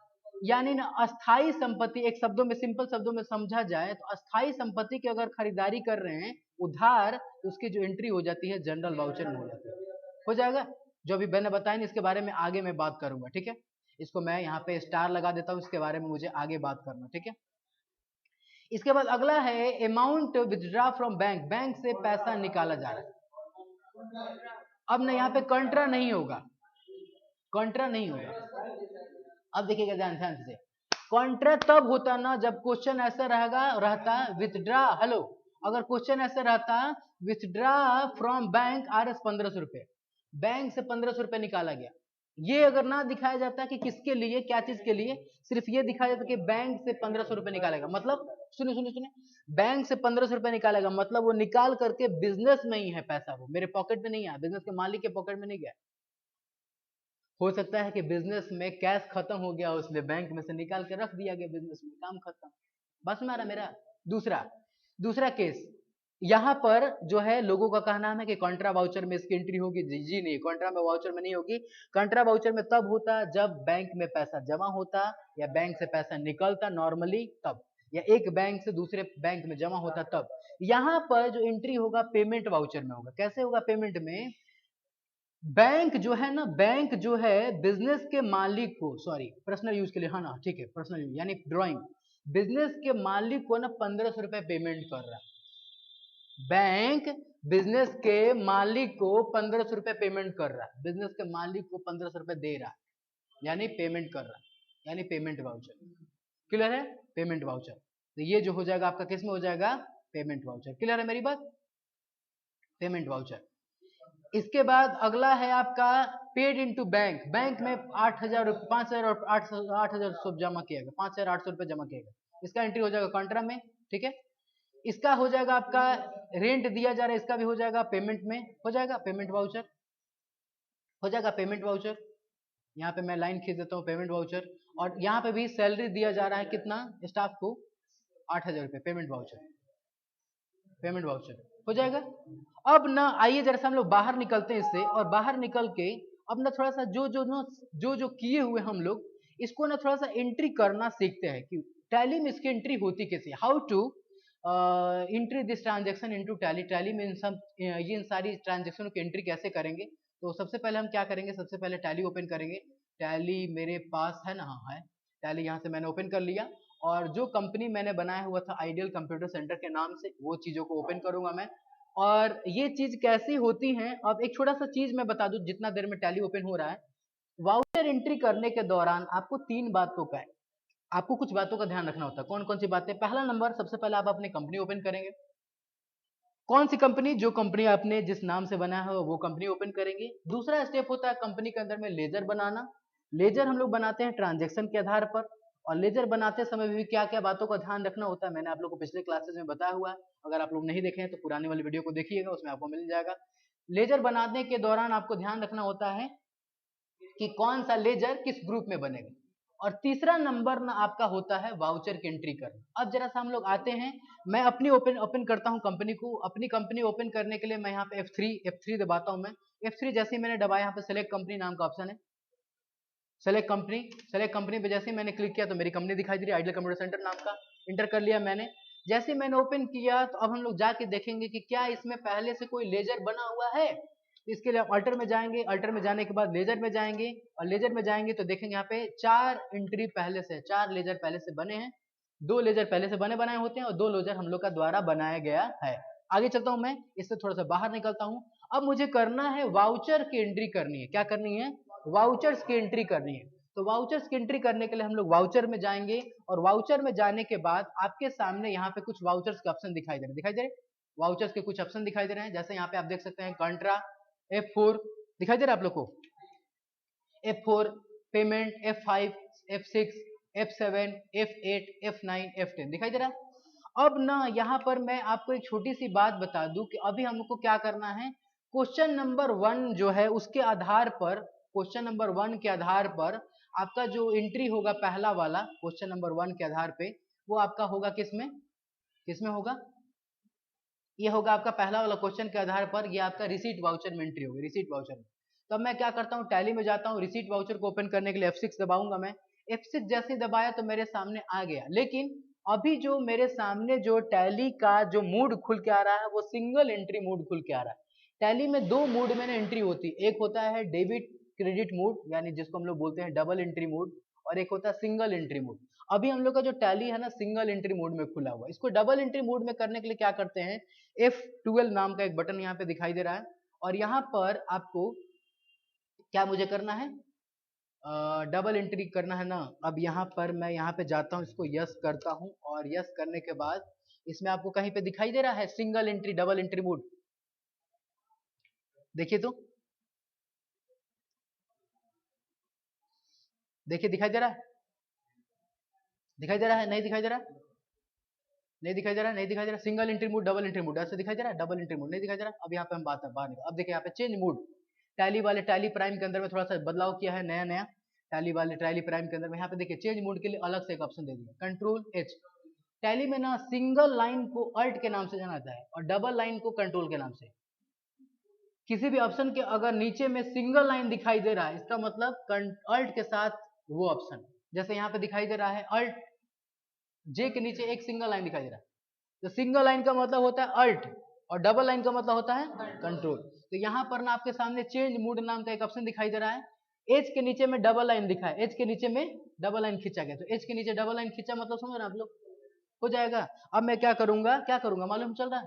यानी ना अस्थाई संपत्ति, एक शब्दों में, सिंपल शब्दों में समझा जाए तो अस्थाई संपत्ति की अगर खरीदारी कर रहे हैं उधार, तो उसकी जो एंट्री हो जाती है जनरल वाउचर में हो जाती है, हो जाएगा। जो अभी मैंने बताया इसके बारे में आगे मैं बात करूंगा, ठीक है। इसको मैं यहाँ पे स्टार लगा देता हूँ, इसके बारे में मुझे आगे बात करना, ठीक है। इसके बाद अगला है amount withdraw from bank, bank से पैसा निकाला जा रहा है। अब ना यहाँ पे कंट्रा नहीं होगा, कंट्रा नहीं होगा। अब देखिएगा ध्यान ध्यान से, कॉन्ट्रा तब होता ना जब क्वेश्चन ऐसा रहता विथड्रॉ, हेलो, अगर क्वेश्चन ऐसा रहता विथड्रॉ फ्रॉम बैंक आरएस 1500 रुपए, बैंक से 1500 रुपए निकाला गया, ये अगर ना दिखाया जाता कि किसके लिए, क्या चीज के लिए, सिर्फ ये दिखाया जाता कि बैंक से 1500 रुपए निकालेगा, मतलब सुनिए सुनिए सुनिए, बैंक से 1500 रुपए निकालेगा, मतलब वो निकाल करके बिजनेस में ही है पैसा, वो मेरे पॉकेट में नहीं आया, बिजनेस के मालिक के पॉकेट में नहीं गया। हो सकता है कि बिजनेस में कैश खत्म हो गया, उसने बैंक में से निकाल के रख दिया गया, बिजनेस में काम खत्म, बस में आ रहा मेरा। दूसरा केस, यहाँ पर जो है लोगों का कहना है कि कॉन्ट्रा वाउचर में इसकी एंट्री होगी, जी नहीं, कॉन्ट्रा में वाउचर में नहीं होगी। कॉन्ट्रा वाउचर में तब होता जब बैंक में पैसा जमा होता या बैंक से पैसा निकलता नॉर्मली तब, या एक बैंक से दूसरे बैंक में जमा होता तब। यहाँ पर जो एंट्री होगा पेमेंट वाउचर में होगा। कैसे होगा पेमेंट में? बैंक जो है ना, बैंक जो है बिजनेस के मालिक को, सॉरी पर्सनल यूज के लिए, हाँ ना ठीक है, पर्सनल यूज यानी ड्राइंग, बिजनेस के मालिक को ना 1500 रुपए पेमेंट कर रहा है। बैंक बिजनेस के मालिक को 1500 रुपए पेमेंट कर रहा है, बिजनेस के मालिक को 1500 रुपए दे रहा है, यानी पेमेंट कर रहा है, यानी पेमेंट वाउचर। क्लियर है? पेमेंट वाउचर, तो ये जो हो जाएगा आपका किस में हो जाएगा? Payment voucher. क्लियर है मेरी बात? Payment voucher. इसके बाद अगला है आपका पेड इनटू बैंक, बैंक में 8000 5000 और 8000 सब जमा किया गया, 5800 रुपए जमा किया गया, इसका एंट्री हो जाएगा कॉन्ट्रा में। ठीक है, इसका हो जाएगा आपका रेंट दिया जा रहा है, इसका भी हो जाएगा पेमेंट में, हो जाएगा पेमेंट वाउचर, हो जाएगा पेमेंट वाउचर। यहाँ पे मैं लाइन खींच देता हूँ, पेमेंट वाउचर। और यहाँ पे भी सैलरी दिया जा रहा है कितना स्टाफ को? 8000 रुपए, पेमेंट वाउचर, पेमेंट वाउचर हो जाएगा। अब ना आइए जरा हम लोग बाहर निकलते हैं इससे, और बाहर निकल के अब ना थोड़ा सा जो किए हुए हम लोग इसको ना थोड़ा सा एंट्री करना सीखते हैं कि टैली में इसकी एंट्री होती कैसे, how to entry this transaction into Tally, Tally में इन सारी ट्रांजेक्शन की एंट्री कैसे करेंगे। तो सबसे पहले हम क्या करेंगे, सबसे पहले टैली ओपन करेंगे। टैली मेरे पास है ना, हाँ है टैली, यहाँ से मैंने ओपन कर लिया, और जो कंपनी मैंने बनाया हुआ था आइडियल कंप्यूटर सेंटर के नाम से, वो चीजों को ओपन करूंगा मैं। और ये चीज कैसी होती है, अब एक छोटा सा चीज मैं बता दूं, जितना देर में टैली ओपन हो रहा है, वाउचर एंट्री करने के दौरान आपको 3 बातों का, आपको कुछ बातों का ध्यान रखना होता है। कौन कौन सी बातें? पहला नंबर, सबसे पहले आप अपनी कंपनी ओपन करेंगे। कौन सी कंपनी? जो कंपनी आपने जिस नाम से बनाया है वो कंपनी ओपन करेंगे। दूसरा स्टेप होता है कंपनी के अंदर में लेजर बनाना। लेजर हम लोग बनाते हैं ट्रांजेक्शन के आधार पर, और लेजर बनाते समय भी क्या क्या बातों का ध्यान रखना होता है मैंने आप लोग को पिछले क्लासेस में बताया हुआ है। अगर आप लोग नहीं देखे हैं तो पुरानी वाली वीडियो को देखिएगा, उसमें आपको मिल जाएगा। लेजर बनाने के दौरान आपको ध्यान रखना होता है कि कौन सा लेजर किस ग्रुप में बनेगा। और तीसरा नंबर ना आपका होता है वाउचर की एंट्री करना। अब जरा सा हम लोग आते हैं, मैं अपनी ओपन करता हूं कंपनी को। अपनी कंपनी ओपन करने के लिए मैं यहाँ पे F3 दबाता हूं। मैं F3 जैसे ही मैंने दबाया, यहाँ पे सेलेक्ट कंपनी नाम का ऑप्शन है, सेलेक्ट कंपनी पे जैसे ही मैंने क्लिक किया तो मेरी कंपनी दिखाई दे रही है, आइडियल कंप्यूटर सेंटर नाम का, इंटर कर लिया मैंने। जैसे मैंने ओपन किया तो अब हम लोग जाके देखेंगे कि क्या इसमें पहले से कोई लेजर बना हुआ है। इसके लिए अल्टर में जाएंगे, अल्टर में जाने के बाद लेजर में जाएंगे, और लेजर में जाएंगे तो देखेंगे यहाँ पे 4 एंट्री पहले से, 4 लेजर पहले से बने हैं, 2 लेजर पहले से बने बनाए होते हैं, और 2 लेजर हम लोग का द्वारा बनाया गया है। आगे चलता हूं मैं, इससे थोड़ा सा बाहर निकलता हूं। अब मुझे करना है वाउचर की एंट्री करनी है। क्या करनी है? वाउचर्स की एंट्री करनी है। तो वाउचर्स की एंट्री करने के लिए हम लोग वाउचर में जाएंगे, और वाउचर में जाने के बाद आपके सामने यहाँ पे कुछ वाउचर्स के ऑप्शन दिखाई दे रहे हैं, वाउचर्स के कुछ ऑप्शन दिखाई दे रहे हैं। जैसे यहाँ पे आप देख सकते हैं कंट्रा F4 दिखाई दे रहा है आप लोग को, F4 payment, F5 F6 F7 F8 F9 F10 दिखाई दे रहा है। अब ना यहाँ पर मैं आपको एक छोटी सी बात बता दूं कि अभी हमको क्या करना है, क्वेश्चन नंबर 1 जो है उसके आधार पर, क्वेश्चन नंबर 1 के आधार पर आपका जो एंट्री होगा पहला वाला, क्वेश्चन नंबर 1 के आधार पे वो आपका होगा किसमें, किसमें होगा? ये होगा आपका पहला वाला क्वेश्चन के आधार पर, ये आपका रिसीट वाउचर में एंट्री होगी, रिसीट वाउचर में। तो अब मैं क्या करता हूँ, टैली में जाता हूँ, रिसीट वाउचर को ओपन करने के लिए F6 दबाऊंगा मैं। F6 जैसे ही दबाया तो मेरे सामने आ गया, लेकिन अभी जो मेरे सामने जो टैली का जो मोड खुल के आ रहा है वो सिंगल एंट्री मोड खुल के आ रहा है। टैली में 2 मोड में एंट्री होती है, एक होता है डेबिट क्रेडिट मोड, यानी जिसको हम लोग बोलते हैं डबल एंट्री मोड, और एक होता है सिंगल एंट्री मोड। अभी हम लोग का जो टैली है ना सिंगल एंट्री मोड में खुला हुआ है, इसको डबल एंट्री मोड में करने के लिए क्या करते हैं, F12 नाम का एक बटन यहाँ पे दिखाई दे रहा है और यहाँ पर आपको क्या मुझे करना है, डबल एंट्री करना है ना। अब यहाँ पर मैं यहाँ पे जाता हूँ, इसको यस करता हूँ और यस करने के बाद इसमें आपको कहीं पे दिखाई दे रहा है single entry double entry mode, देखिए तो, देखिए दिखाई दे रहा है, दिखाई दे रहा है, नहीं दिखाई दे रहा है, नहीं दिखाई दे रहा है, नहीं दिखाई दे रहा, single entry mode double entry mode ऐसे दिखाई दे रहा है, डबल एंट्री मोड नहीं दिखाई दे रहा। अब यहाँ पे हम बात बाहर निकल, अब देखिए यहाँ पे चेंज मोड, टैली वाले टैली प्राइम के अंदर में थोड़ा सा बदलाव किया है, नया नया टैली वाले टैली प्राइम के अंदर में यहाँ पे देखिए चेंज मोड के लिए अलग से एक ऑप्शन दे दिया, कंट्रोल एच। टैली में ना सिंगल लाइन को अल्ट के नाम से जाना जाता है और डबल लाइन को कंट्रोल के नाम से। किसी भी ऑप्शन के अगर नीचे में सिंगल लाइन दिखाई दे रहा है इसका मतलब अल्ट के साथ वो ऑप्शन, जैसे यहाँ पे दिखाई दे रहा है अल्ट जे के नीचे एक सिंगल लाइन दिखाई दे रहा है, तो सिंगल लाइन का मतलब होता है अल्ट और डबल लाइन का मतलब होता है कंट्रोल। तो यहाँ पर ना आपके सामने चेंज मूड नाम का एक ऑप्शन दिखाई दे रहा है, एज के नीचे में डबल लाइन दिखा है, एज के नीचे में डबल लाइन खींचा गया, तो एज के नीचे डबल लाइन खींचा मतलब समझ रहे हैं आप लोग, हो जाएगा। अब मैं क्या करूंगा मालूम चल रहा है,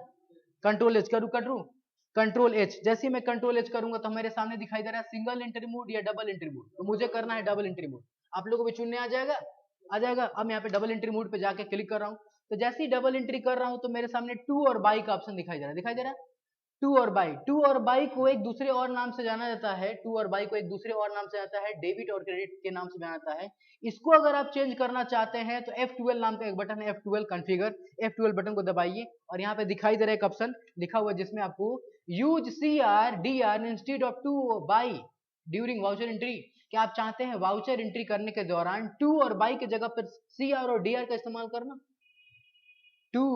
कंट्रोल एच करूँ, कंट्रोल एच, जैसे ही मैं कंट्रोल एच करूंगा तो मेरे सामने दिखाई दे रहा है सिंगल एंट्री मोड या डबल एंट्री मोड, तो मुझे करना है डबल एंट्री मोड। आप लोगों को भी चुनने आ जाएगा, आ जाएगा। अब यहाँ पे डबल एंट्री मोड पे जाके क्लिक कर रहा हूँ, तो जैसे ही डबल एंट्री कर रहा हूँ तो मेरे सामने टू और बाई का ऑप्शन दिखाई दे रहा है, दिखाई दे रहा है टू और बाई को एक दूसरे और नाम से जाना जाता है, टू और बाई को एक दूसरे और नाम से जाता है, डेबिट और क्रेडिट के नाम से जाना जाता है। इसको अगर आप चेंज करना चाहते हैं तो F12 नाम का एक बटन है, F12 कॉन्फ़िगर, F12 बटन को दबाइए और यहाँ पे दिखाई दे रहा है एक ऑप्शन लिखा हुआ जिसमें आपको use CR/DR instead of two by during voucher entry. क्या आप चाहते हैं वाउचर एंट्री करने के दौरान टू और बाई की जगह पर CR और DR का इस्तेमाल करना, टू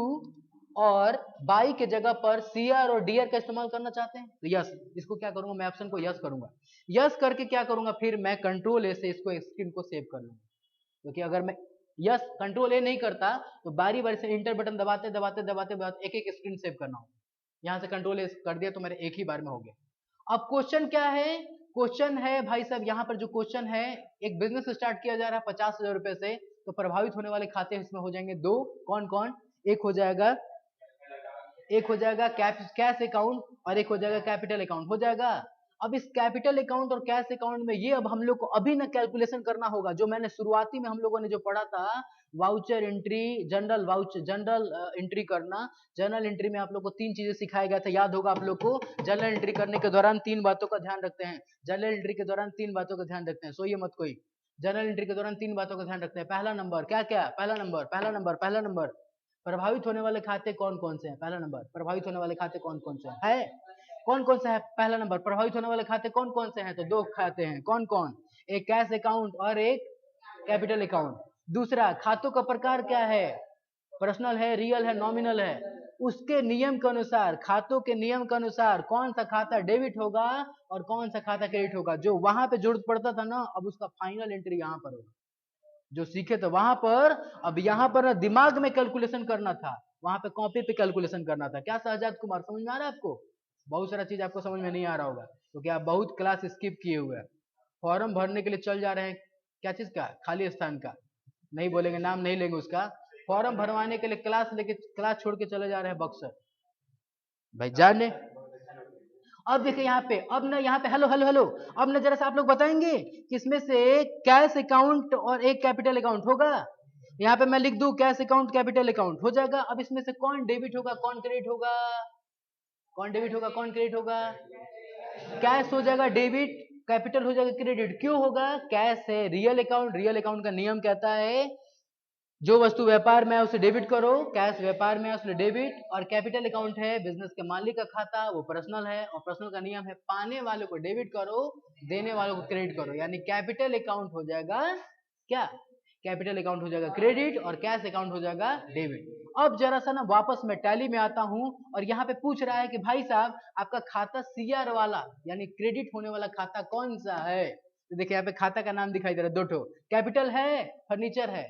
और बाई के जगह पर CR और DR का इस्तेमाल करना चाहते हैं तो यस, इसको क्या करूंगा मैं ऑप्शन को यस करूंगा, यस करके क्या करूंगा फिर मैं कंट्रोल ए से इसको स्क्रीन को सेव कर लूंगा, क्योंकि अगर मैं यस कंट्रोल ए नहीं करता तो बारी बारी से इंटर बटन दबाते दबाते दबाते दबाते एक एक स्क्रीन सेव करना होगा। यहाँ से कंट्रोल ए कर दिया तो मेरे एक ही बार में हो गया। अब क्वेश्चन क्या है, क्वेश्चन है भाई साहब, यहाँ पर जो क्वेश्चन है, एक बिजनेस स्टार्ट किया जा रहा है 50,000 रुपए से, तो प्रभावित होने वाले खाते इसमें हो जाएंगे दो, कौन कौन, एक हो जाएगा कैश अकाउंट और एक हो जाएगा कैपिटल अकाउंट, हो जाएगा। अब इस कैपिटल अकाउंट और कैश अकाउंट में ये अब हम लोग को अभी ना कैलकुलेशन करना होगा, जो मैंने शुरुआती में हम लोगों ने जो पढ़ा था वाउचर एंट्री, जनरल एंट्री करना। जनरल एंट्री में आप लोग को तीन चीजें सिखाया गया था, याद होगा आप लोग को। जनरल एंट्री करने के दौरान तीन बातों का ध्यान रखते हैं, जनरल एंट्री के दौरान तीन बातों का ध्यान रखते हैं, सोइए मत कोई। जनरल एंट्री के दौरान तीन बातों का ध्यान रखते हैं। पहला नंबर क्या क्या, पहला नंबर प्रभावित होने वाले खाते कौन कौन से हैं, पहला नंबर प्रभावित होने वाले खाते कौन कौन से हैं, कौन कौन सा है पहला नंबर प्रभावित होने वाले खाते कौन कौन से हैं, तो दो खाते हैं, कौन कौन, एक कैश अकाउंट और एक कैपिटल अकाउंट। दूसरा, खातों का प्रकार क्या है, पर्सनल है, रियल है, नॉमिनल है, उसके नियम के अनुसार, खातों के नियम के अनुसार कौन सा खाता डेबिट होगा और कौन सा खाता क्रेडिट होगा, जो वहां पे जरूरत पड़ता था ना, अब उसका फाइनल एंट्री यहाँ पर होगा। जो सीखे थे वहां पर, अब यहाँ पर दिमाग में कैलकुलेशन करना था, वहां पे कॉपी पे कैलकुलेशन करना था। क्या शहजाद कुमार समझ में आ रहा है आपको, बहुत सारा चीज आपको समझ में नहीं आ रहा होगा क्योंकि आप बहुत क्लास स्किप किए हुए हैं। फॉर्म भरने के लिए चल जा रहे हैं, क्या चीज का, खाली स्थान का, नहीं बोलेंगे, नाम नहीं लेंगे उसका, फॉर्म भरवाने के लिए क्लास छोड़ के चले जा रहे हैं बक्सर भाई जाने। अब देखिए यहाँ पे, अब ना यहाँ पे हेलो हेलो हेलो, अब ना जरा सा आप लोग बताएंगे कि इसमें से कैश अकाउंट और एक कैपिटल अकाउंट होगा। यहाँ पे मैं लिख दूं कैश अकाउंट कैपिटल अकाउंट, हो जाएगा। अब इसमें से कौन डेबिट होगा कौन क्रेडिट होगा, कौन डेबिट होगा कौन क्रेडिट होगा, कैश हो जाएगा डेबिट, कैपिटल हो जाएगा क्रेडिट। क्यों होगा, कैश है रियल अकाउंट, रियल अकाउंट का नियम कहता है जो वस्तु व्यापार में है उसे डेबिट करो, कैश व्यापार में है उसने डेबिट, और कैपिटल अकाउंट है बिजनेस के मालिक का खाता, वो पर्सनल है, और पर्सनल का नियम है पाने वाले को डेबिट करो, देने वालों को क्रेडिट करो, यानी कैपिटल अकाउंट हो जाएगा क्या, कैपिटल अकाउंट हो जाएगा क्रेडिट और कैश अकाउंट हो जाएगा डेबिट। अब जरा सा ना वापस मैं टैली में आता हूं और यहाँ पे पूछ रहा है कि भाई साहब आपका खाता सीआर वाला यानी क्रेडिट होने वाला खाता कौन सा है, तो देखिए यहाँ पे खाता का नाम दिखाई दे रहा है, दो ठो, कैपिटल है फर्नीचर है,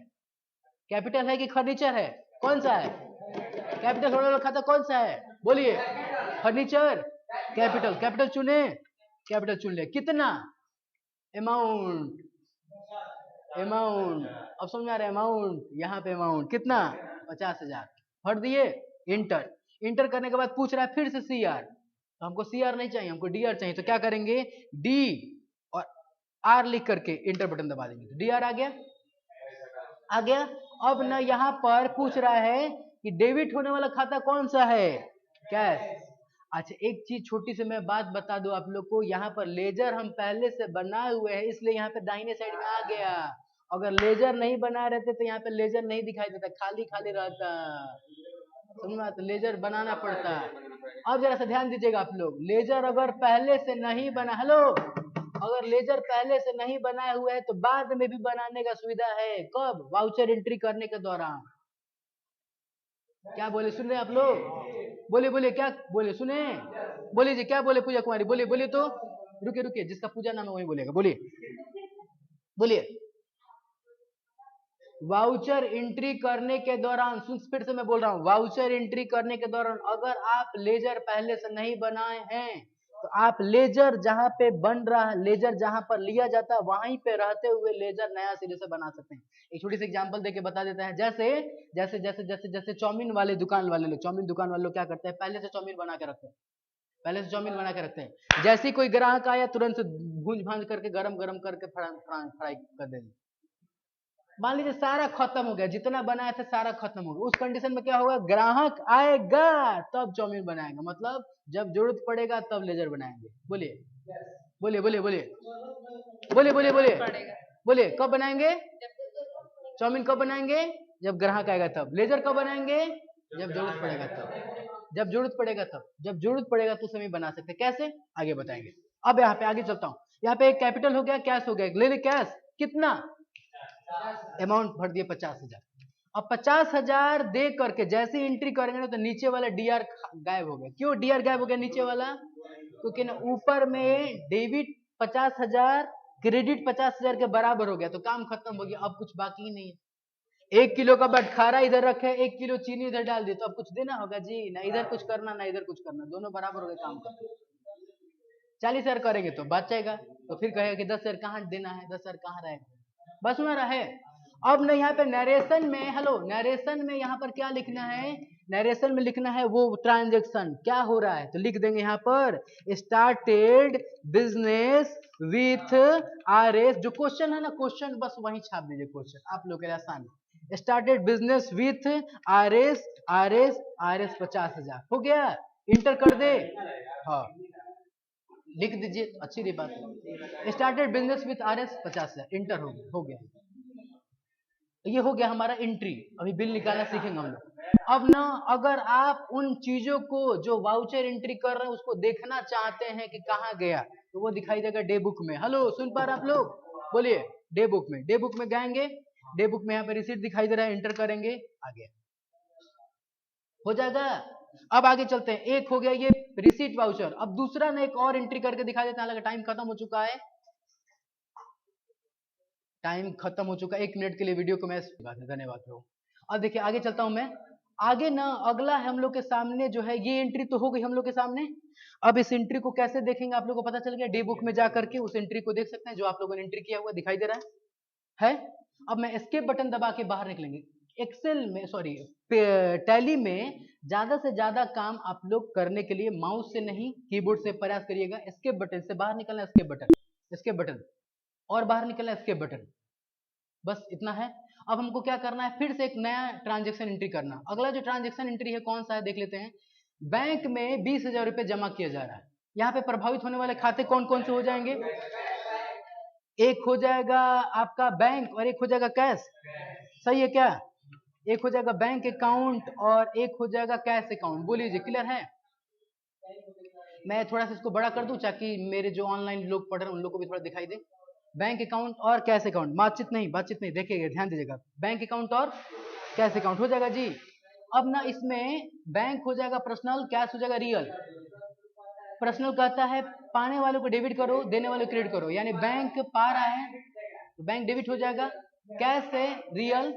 कैपिटल है कि फर्नीचर है, कौन सा है, कैपिटल होने वाला खाता कौन सा है, बोलिए, फर्नीचर, कैपिटल, कैपिटल चुने, कैपिटल चुन ले, कितना अमाउंट, अमाउंट, अब समझ में आ रहा है अमाउंट, यहाँ पे अमाउंट कितना 50,000 भर दिए, इंटर। इंटर करने के बाद पूछ रहा है फिर से सी आर, तो हमको सी आर नहीं चाहिए, हमको डी आर चाहिए, तो क्या करेंगे डी और आर लिख करके इंटर बटन दबा देंगे, तो डी आर आ गया, आ गया। अब ना यहाँ पर पूछ रहा है कि डेबिट होने वाला खाता कौन सा है, कैश। अच्छा एक चीज छोटी सी मैं बात बता दूं आप लोग को, यहाँ पर लेजर हम पहले से बनाए हुए हैं, इसलिए यहाँ पे दाहिने साइड में आ गया। अगर लेजर नहीं बनाए रहते तो यहाँ पे लेजर नहीं दिखाई देता, खाली खाली रहता, समझ में आता, लेजर बनाना पड़ता। अब जरा सा ध्यान दीजिएगा आप लोग, लेजर अगर पहले से नहीं बना, हेलो, अगर लेजर पहले से नहीं बनाए हुए है तो बाद में भी बनाने का सुविधा है, कब, वाउचर एंट्री करने के दौरान। क्या बोले, सुन रहे आप लोग, बोले बोले क्या बोले, सुने, बोलिए जी क्या बोले पूजा कुमारी, बोलिए बोलिए, तो रुके रुके, जिसका पूजा नाम है वही बोलेगा, बोलिए बोलिए। वाउचर एंट्री करने के दौरान, सुन स्पीड से मैं बोल रहा हूँ, वाउचर एंट्री करने के दौरान अगर आप लेजर पहले से नहीं बनाए हैं तो आप लेजर जहां पे बन रहा है, लेजर जहां पर लिया जाता है वहीं पे रहते हुए लेजर नया सिरे से बना सकते हैं। एक छोटी सी एग्जांपल देके बता देते हैं, जैसे जैसे जैसे जैसे जैसे चाउमीन वाले दुकान वाले लोग, चाउमीन दुकान वाले लोग क्या करते हैं, पहले से चाउमीन बना के रखते हैं, पहले से चाउमीन बना के रखते हैं, जैसे ही कोई ग्राहक आया तुरंत से भूंज भांज करके गरम गरम करके फ्राई कर देंगे। मान लीजिए सारा खत्म हो गया, जितना बनाया था सारा खत्म हो गया, उस कंडीशन में क्या होगा, ग्राहक आएगा तब चाउमीन बनाएगा, मतलब जब जरूरत पड़ेगा तब लेजर बनाएंगे। बोलिए बोलिए बोलिए बोलिए बोलिए बोलिए बोलिए बोलिए, कब बनाएंगे चाउमीन, कब बनाएंगे जब ग्राहक आएगा तब, लेजर कब बनाएंगे जब जरूरत पड़ेगा तब, जब जरूरत पड़ेगा तब, जब जरूरत पड़ेगा तो समय बना सकते, कैसे आगे बताएंगे। अब यहाँ पे आगे चलता हूँ, यहाँ पे कैपिटल हो गया, कैश हो गया, ले ले कैश कितना, अमाउंट भर दिए 50,000। अब 50,000 दे करके जैसे एंट्री करेंगे ना तो नीचे वाला डीआर गायब हो गया, क्यों डीआर गायब हो गया नीचे वाला, क्योंकि ना ऊपर में डेबिट 50,000 क्रेडिट 50,000 के बराबर हो गया, तो काम खत्म हो गया, अब कुछ बाकी ही नहीं है। 1 किलो का बटखारा इधर रखे, 1 किलो चीनी इधर डाल दिए, तो अब कुछ देना होगा जी, ना इधर कुछ करना ना इधर कुछ करना, दोनों बराबर हो गए काम का। 40,000 करेंगे तो बचेगा, तो फिर कहेगा कि 10,000 कहाँ देना है, 10,000 कहाँ रहेगा, बस में रहे। अब ना यहाँ पे नरेशन में, हेलो, नरेशन में यहाँ पर क्या लिखना है, नरेशन में लिखना है वो ट्रांजेक्शन क्या हो रहा है, तो लिख देंगे यहाँ पर started business with R S, जो क्वेश्चन है ना, क्वेश्चन बस वही छाप दीजिए, क्वेश्चन आप लोग के लिए आसान है, started business with R S R S R S 50,000 हो गया, इंटर कर दे, हाँ लिख दीजिए, अच्छी रही बात, started business with R S 50,000 inter हो गया, ये हो गया हमारा एंट्री। अभी बिल निकालना सीखेंगे हम लोग। अब ना अगर आप उन चीजों को जो वाउचर एंट्री कर रहे हैं उसको देखना चाहते हैं कि कहाँ गया, तो वो दिखाई देगा डे बुक में, हेलो सुन पा रहे आप लोग, बोलिए डे बुक में, डे बुक में जाएंगे, डे बुक में यहाँ पे रिसीट दिखाई दे रहा है, इंटर करेंगे, आ गया, हो जाएगा। अब आगे चलते हैं, एक हो गया ये रिसीट वाउचर, अब दूसरा ना एक और एंट्री करके दिखा देते हैं, हालांकि टाइम खत्म हो चुका है, टाइम खत्म हो चुका है, 1 मिनट के लिए वीडियो को मैं धन्यवाद। अब देखिए आगे चलता हूं मैं, आगे ना अगला हम लोग के सामने जो है, ये एंट्री तो हो गई हम लोग के सामने, अब इस एंट्री को कैसे देखेंगे आप लोग को पता चल गया, डे बुक में जाकर के उस एंट्री को देख सकते हैं जो आप लोगों ने एंट्री किया हुआ दिखाई दे रहा है। अब मैं एस्केप बटन दबा के बाहर निकलेंगे, एक्सेल में सॉरी टैली में ज्यादा से ज्यादा काम आप लोग करने के लिए माउस से नहीं कीबोर्ड से प्रयास करिएगा, एस्केप बटन से बाहर निकलना, एस्केप बटन, एस्केप बटन और बाहर निकलना, एस्केप बटन, बस इतना है। अब हमको क्या करना है, फिर से एक नया ट्रांजेक्शन एंट्री करना, अगला जो ट्रांजेक्शन एंट्री है कौन सा है देख लेते हैं, बैंक में 20,000 रुपए जमा किया जा रहा है, यहाँ पे प्रभावित होने वाले खाते कौन कौन से हो जाएंगे, एक हो जाएगा आपका बैंक और एक हो जाएगा कैश, सही है क्या, एक हो जाएगा बैंक अकाउंट और एक हो जाएगा कैश अकाउंट, बोलिए जी क्लियर है। मैं थोड़ा सा इसको बड़ा कर दूं ताकि मेरे जो ऑनलाइन लोग पढ़ रहे हैं उन लोग को भी थोड़ा दिखाई दे, बैंक अकाउंट और कैश अकाउंट, बातचीत नहीं देखिएगा ध्यान दीजिएगा, बैंक अकाउंट और कैश अकाउंट हो जाएगा जी। अब ना इसमें बैंक हो जाएगा पर्सनल, कैश हो जाएगा रियल, पर्सनल कहता है पाने वालों को डेबिट करो, देने वालों को क्रेडिट करो, यानी बैंक पा रहा है तो बैंक डेबिट हो जाएगा, कैश है रियल,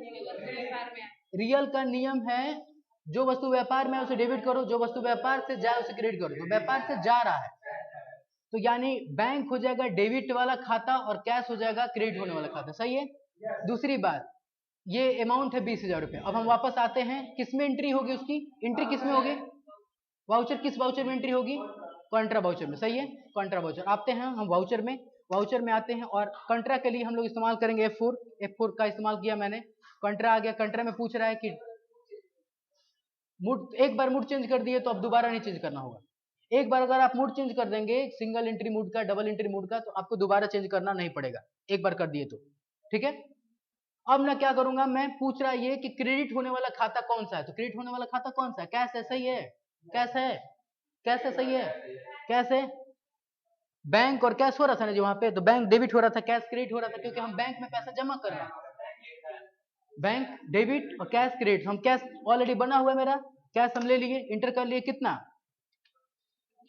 रियल का नियम है जो वस्तु व्यापार में उसे डेबिट करो, जो वस्तु व्यापार से जाए उसे क्रेडिट करो, तो व्यापार से जा रहा है तो यानी बैंक हो जाएगा डेबिट वाला खाता और कैश हो जाएगा क्रेडिट होने वाला खाता, सही है। दूसरी बात, ये अमाउंट है 20,000 रुपये। अब हम वापस आते हैं, किस में एंट्री होगी उसकी? एंट्री किस में होगी? वाउचर, किस वाउचर में एंट्री होगी? कॉन्ट्रा वाउचर में, सही है। कॉन्ट्रा वाउचर आते हैं हम वाउचर में, वाउचर में आते हैं और कॉन्ट्रा के लिए हम लोग इस्तेमाल करेंगे F4। F4 का इस्तेमाल किया मैंने, कॉन्ट्रा आ गया। कॉन्ट्रा में पूछ रहा है कि मूड, एक बार मूड चेंज कर दिए तो अब दोबारा नहीं चेंज करना होगा। एक बार अगर आप मूड चेंज कर देंगे सिंगल एंट्री मूड का, डबल एंट्री मूड का, तो आपको दोबारा चेंज करना नहीं पड़ेगा, एक बार कर दिए तो, ठीक है। अब मैं क्या करूंगा, मैं पूछ रहा है ये कि क्रेडिट होने वाला खाता कौन सा है, तो क्रेडिट होने वाला खाता कौन सा है? कैश है, सही है। कैश है, कैश है, सही है। कैश है, बैंक और कैश हो रहा था ना जी वहां पे, तो बैंक डेबिट हो रहा था, कैश क्रेडिट हो रहा था, क्योंकि हम बैंक में पैसा जमा कर रहे हैं। बैंक डेबिट और कैश क्रेडिट, हम कैश ऑलरेडी बना हुआ है मेरा, कैश हम ले लिए, इंटर कर लिए, कितना?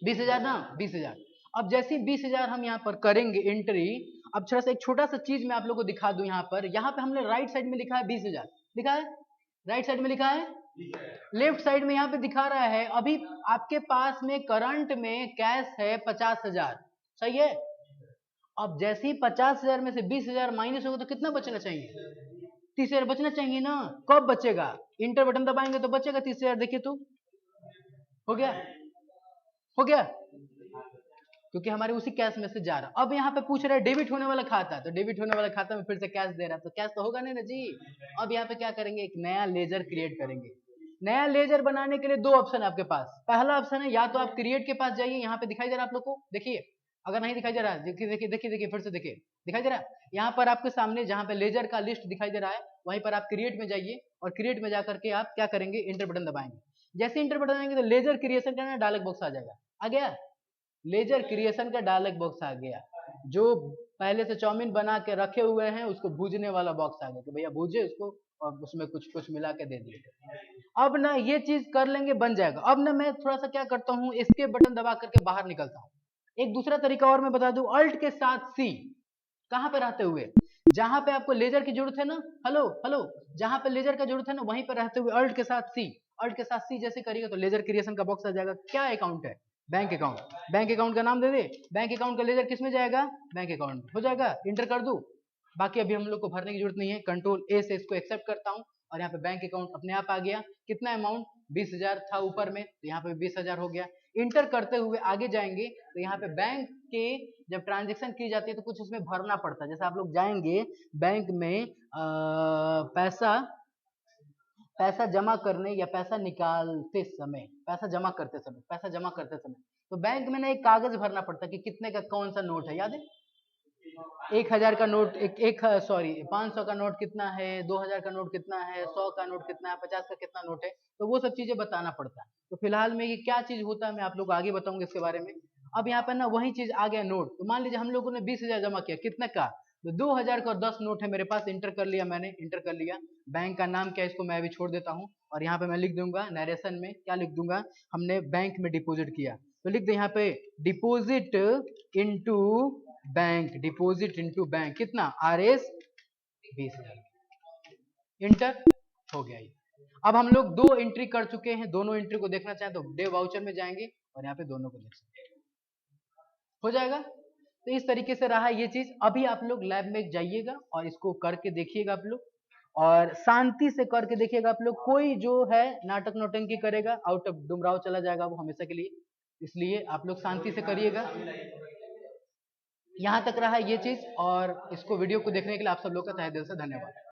20,000 ना, 20,000। अब जैसे 20,000 हम यहाँ पर करेंगे एंट्री, अब थोड़ा सा एक छोटा सा चीज मैं आप लोगों को दिखा दूं। यहाँ पर, यहाँ पे हमने राइट साइड में लिखा है 20,000, लिखा है राइट साइड में लिखा है, लेफ्ट साइड में यहाँ पे दिखा रहा है अभी आपके पास में करंट में कैश है 50,000, सही है। अब जैसे ही 50,000 में से 20,000 माइनस होगा तो कितना बचना चाहिए? 30,000 बचना चाहिए ना। कब बचेगा? इंटर बटन दबाएंगे तो बचेगा 30,000। देखिए तो हो गया, हो गया, क्योंकि हमारे उसी कैश में से जा रहा। अब यहाँ पे पूछ रहा है डेबिट होने वाला खाता, तो डेबिट होने वाला खाता में फिर से कैश दे रहा है, तो कैश तो होगा नहीं ना जी। अब यहाँ पे क्या करेंगे, एक नया लेजर क्रिएट करेंगे। नया लेजर बनाने के लिए दो ऑप्शन है आपके पास। पहला ऑप्शन है, या तो आप क्रिएट के पास जाइए, यहाँ पे दिखाई दे रहा है आप लोग को, देखिए। अगर नहीं दिखाई दे रहा है, देखिए देखिए देखिए देखिए, फिर से देखिए, दिखाई दे रहा है यहाँ पर आपके सामने, जहाँ पे लेजर का लिस्ट दिखाई दे रहा है, वहीं पर आप क्रिएट में जाइए और क्रिएट में जाकर के आप क्या करेंगे, इंटर बटन दबाएंगे। जैसे इंटर बटन दबाएंगे तो लेजर क्रिएशन का डायलॉग बॉक्स आ जाएगा। आ गया, लेजर क्रिएशन का डायलॉग बॉक्स आ गया। जो पहले से चाउमीन बना के रखे हुए हैं उसको भूजने वाला बॉक्स आ गया कि भैया भूजे उसको, और उसमें कुछ कुछ मिला के दे दिए। अब ना ये चीज कर लेंगे, बन जाएगा। अब ना मैं थोड़ा सा क्या करता हूँ, इसके बटन दबा करके बाहर निकलता हूँ। एक दूसरा तरीका और मैं बता दूं, अल्ट के साथ सी, कहां पे रहते हुए, जहां पे आपको लेजर की जरूरत है ना, हेलो हेलो, जहां पे लेजर का जरूरत है ना वहीं पर रहते हुए अल्ट के साथ सी, अल्ट के साथ सी जैसे करिएगा तो लेजर क्रिएशन का बॉक्स आ जाएगा। क्या अकाउंट है? Bank account. बैंक अकाउंट का नाम दे दे, बैंक अकाउंट का लेजर किस में जाएगा? बैंक अकाउंट में हो जाएगा। इंटर कर दूं, बाकी अभी हम लोग को भरने की जरूरत नहीं है, कंट्रोल ए से इसको एक्सेप्ट करता हूँ और यहाँ पे बैंक अकाउंट अपने आप आ गया। कितना अमाउंट? 20,000 था ऊपर में, तो यहाँ पे 20,000 हो गया। इंटर करते हुए आगे जाएंगे तो यहाँ पे बैंक के जब ट्रांजेक्शन की जाती है तो कुछ उसमें भरना पड़ता है। जैसे आप लोग जाएंगे बैंक में पैसा पैसा जमा करने या पैसा निकालते समय, पैसा जमा करते समय, पैसा जमा करते समय, तो बैंक में ना एक कागज भरना पड़ता है कि कितने का कौन सा नोट है, याद है? 1,000 का नोट, एक सॉरी 500 का नोट कितना है, 2,000 का नोट कितना है, 100 का नोट कितना है, 50 का कितना नोट है, तो वो सब चीजें बताना पड़ता है। तो फिलहाल में ये क्या चीज होता है मैं आप लोग को आगे बताऊंगा इसके बारे में। अब यहाँ पर ना वही चीज आ गया नोट। तो मान लीजिए हम लोगों ने 20,000 जमा किया, कितने का? तो 2,000 का 10 नोट है मेरे पास। इंटर कर लिया मैंने, इंटर कर लिया। बैंक का नाम क्या है इसको मैं अभी छोड़ देता हूँ, और यहाँ पे मैं लिख दूंगा नरेशन में, क्या लिख दूंगा, हमने बैंक में डिपोजिट किया, तो लिख दे यहाँ पे deposit into bank, deposit into bank, कितना? RS 20,000। इंटर हो गया ये। अब हम लोग दो एंट्री कर चुके हैं, दोनों एंट्री को देखना चाहें तो डे वाउचर में जाएंगे और यहाँ पे दोनों को देख सकते हैं, हो जाएगा। तो इस तरीके से रहा ये चीज। अभी आप लोग लैब में जाइएगा और इसको करके देखिएगा आप लोग, और शांति से करके देखिएगा आप लोग। कोई जो है नाटक नौटंकी करेगा, आउट ऑफ डुमराव चला जाएगा वो हमेशा के लिए, इसलिए आप लोग शांति से करिएगा। यहाँ तक रहा ये चीज, और इसको वीडियो को देखने के लिए आप सब लोग का तहे दिल से धन्यवाद।